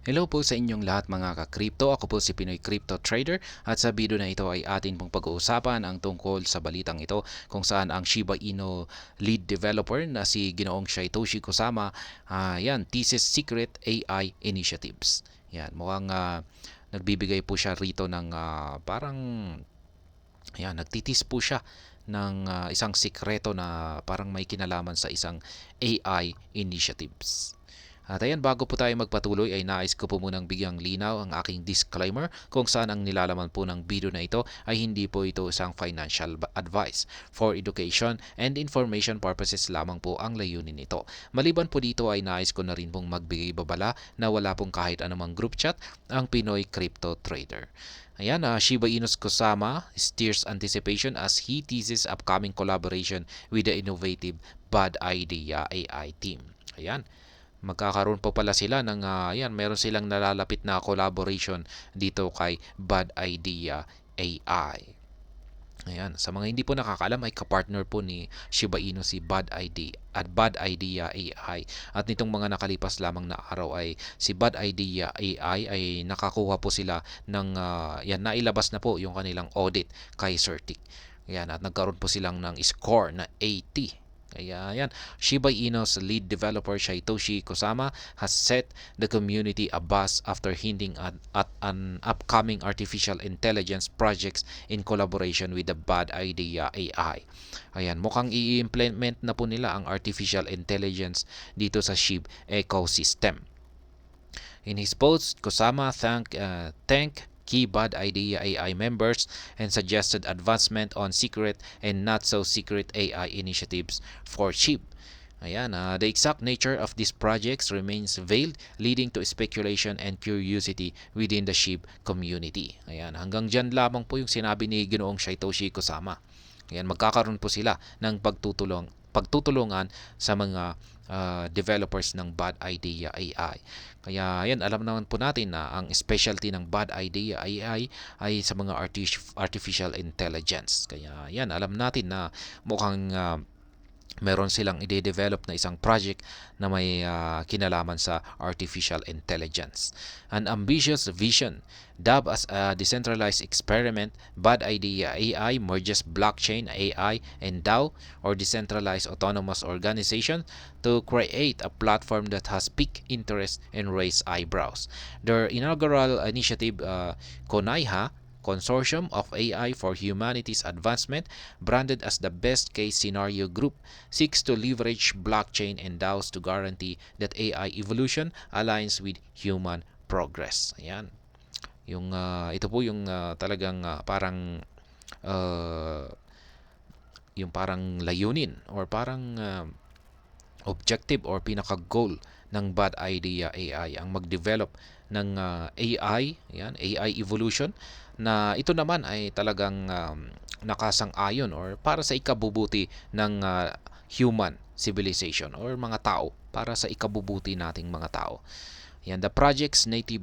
Hello po sa inyong lahat mga ka-crypto. Ako po si Pinoy Crypto Trader at sa video na ito ay atin pong pag-uusapan ang tungkol sa balitang ito kung saan ang Shiba Inu lead developer na si Ginoong Satoshi Kusama yan, teases secret AI initiatives. Yan, mukhang nagbibigay po siya rito ng parang yan, nagtitis po siya ng isang sikreto na parang may kinalaman sa isang AI initiatives. At ayan, bago po tayo magpatuloy ay nais ko po munang bigyang linaw ang aking disclaimer kung saan ang nilalaman po ng video na ito ay hindi po ito isang financial advice. For education and information purposes lamang po ang layunin nito. Maliban po dito ay nais ko na rin pong magbigay babala na wala pong kahit anumang group chat ang Pinoy Crypto Trader. Ayan, Shiba Inu's Kusama steers anticipation as he teases upcoming collaboration with the innovative Bad Idea AI team. Ayan, magkakaroon po pala sila ng meron silang nalalapit na collaboration dito kay Bad Idea AI. Ayan, sa mga hindi po nakakaalam ay kapartner po ni Shiba Inu si Bad Idea at Bad Idea AI. At nitong mga nakalipas lamang na araw ay si Bad Idea AI ay nakakuha po sila ng nailabas na po yung kanilang audit kay Certic. Ayan, at nagkaroon po silang ng score na 80. Kaya yan, Shiba Inu's lead developer Satoshi Kusama has set the community abuzz after hinting at an upcoming artificial intelligence projects in collaboration with the Bad Idea AI. Ayan, mukhang i-implement na po nila ang artificial intelligence dito sa SHIB ecosystem. In his post, Kusama thanked key Bad Idea AI members and suggested advancement on secret and not so secret AI initiatives for SHIB. Ayan, the exact nature of these projects remains veiled, leading to speculation and curiosity within the SHIB community. Ayan, hanggang dyan lamang po yung sinabi ni Ginoong Satoshi Kusama. Ayan, magkakaroon po sila ng pagtutulungan sa mga developers ng Bad Idea AI. Kaya yan, alam naman po natin na ang specialty ng Bad Idea AI ay sa mga artificial intelligence. Kaya yan, alam natin na mukhang meron silang ide-develop na isang project na may kinalaman sa artificial intelligence. An ambitious vision, dubbed as a decentralized experiment, Bad Idea AI merges blockchain, AI, and DAO or decentralized autonomous organization to create a platform that has piqued interest and raised eyebrows. Their inaugural initiative, Konaiha, Consortium of AI for Humanity's Advancement, branded as the best case scenario group, seeks to leverage blockchain and DAOs to guarantee that AI evolution aligns with human progress. Ayan. Ito po yung talagang parang uh, yung parang layunin or parang objective or pinaka-goal ng Bad Idea AI ang mag-develop ng AI, yan, AI evolution na ito naman ay talagang nakasang-ayon or para sa ikabubuti ng human civilization or mga tao, para sa ikabubuti nating mga tao. Yan, the project's native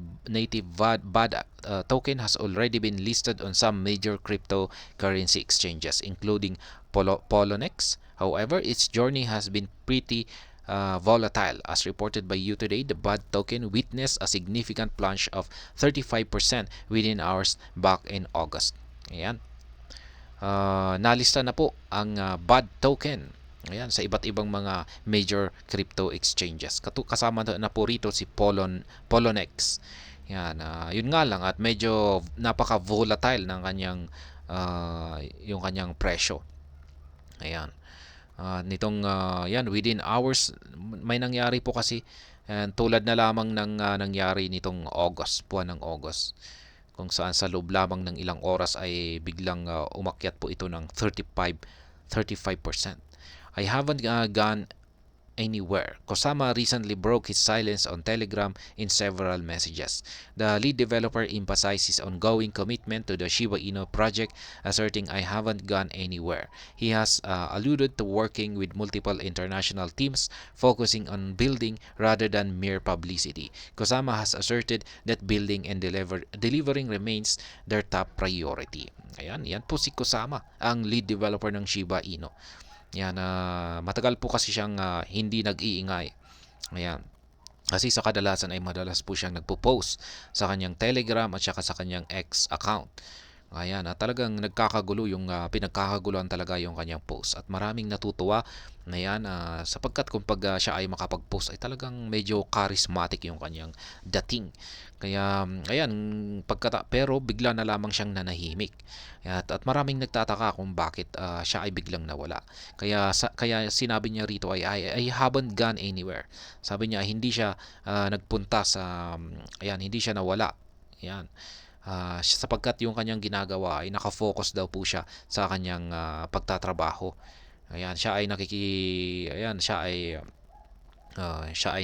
BAD token has already been listed on some major cryptocurrency exchanges, including Poloniex. However, its journey has been pretty volatile. As reported by You Today, the BAD token witnessed a significant plunge of 35% within hours back in August. Ayan. Nalista na po ang BAD token. Ayan, sa iba't ibang mga major crypto exchanges. Kasama na po rito si Poloniex. Yan, yun nga lang at medyo napaka-volatile ng kanyang yung kanyang presyo. Ayan. Yan, within hours may nangyari po kasi tulad na lamang ng nangyari nitong August, buwan ng August, kung saan sa loob lamang ng ilang oras ay biglang umakyat po ito ng 35%. I haven't gone anywhere. Kusama recently broke his silence on Telegram in several messages. The lead developer emphasizes his ongoing commitment to the Shiba Inu project, asserting, "I haven't gone anywhere." He has alluded to working with multiple international teams, focusing on building rather than mere publicity. Kusama has asserted that building and delivering remains their top priority. Ayan, yan po si Kusama, ang lead developer ng Shiba Inu. Yan, matagal po kasi siyang hindi nag-iingay. Ayan. Kasi sa kadalasan ay madalas po siyang nagpo-post sa kanyang Telegram at saka sa kanyang X account. Ayan, talagang nagkakagulo pinagkakaguluhan talaga yung kanyang post at maraming natutuwa na yan sapagkat siya ay makapag-post ay talagang medyo charismatic yung kanyang dating. Kaya ayan, pero bigla na lamang siyang nanahimik. At maraming nagtataka kung bakit siya ay biglang nawala. Kaya sinabi niya rito I haven't gone anywhere. Sabi niya hindi siya nagpunta sa hindi siya nawala. Ayan. Sapagkat yung kanyang ginagawa ay nakafocus daw po siya sa kanyang pagtatrabaho. Ayan, siya ay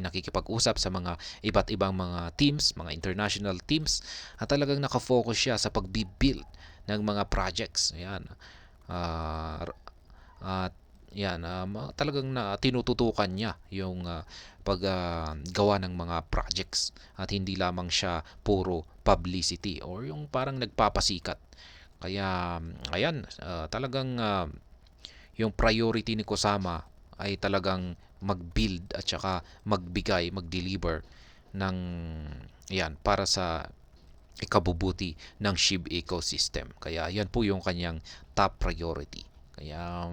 nakikipag-usap sa mga iba't ibang mga teams, mga international teams at talagang nakafocus siya sa pagbi-build ng mga projects. Ayan. Uh, at talagang tinututukan niya yung paggawa ng mga projects at hindi lamang siya puro publicity or yung parang nagpapasikat. Kaya talagang yung priority ni Kusama ay talagang mag-build at saka mag-deliver ng para sa ikabubuti ng SHIB ecosystem. Kaya yan po yung kanyang top priority. Kaya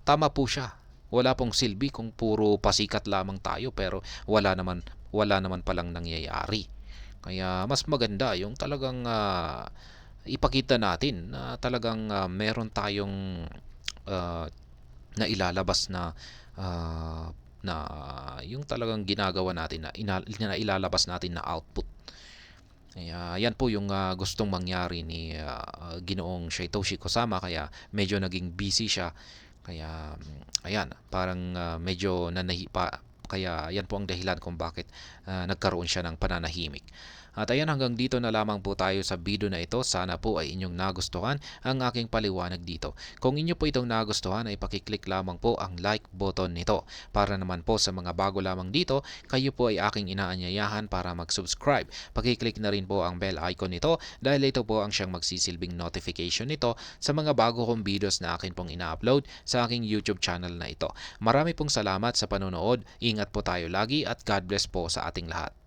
tama po siya. Wala pong silbi kung puro pasikat lamang tayo pero wala naman palang nangyayari. Kaya mas maganda yung talagang ipakita natin na talagang meron tayong uh, na ilalabas uh, na yung talagang ginagawa natin na ilalabas natin na output. Yan po yung gustong mangyari ni Ginoong Satoshi Kusama kaya medyo naging busy siya. Kaya parang medyo nanahi pa kaya yan po ang dahilan kung bakit nagkaroon siya ng pananahimik. At ayan, hanggang dito na lamang po tayo sa video na ito. Sana po ay inyong nagustuhan ang aking paliwanag dito. Kung inyo po itong nagustuhan ay pakiclick lamang po ang like button nito. Para naman po sa mga bago lamang dito, kayo po ay aking inaanyayahan para mag-subscribe. Pakiclick na rin po ang bell icon nito dahil ito po ang siyang magsisilbing notification nito sa mga bago kong videos na akin pong ina-upload sa aking YouTube channel na ito. Marami pong salamat sa panonood. Ingat po tayo lagi at God bless po sa ating lahat.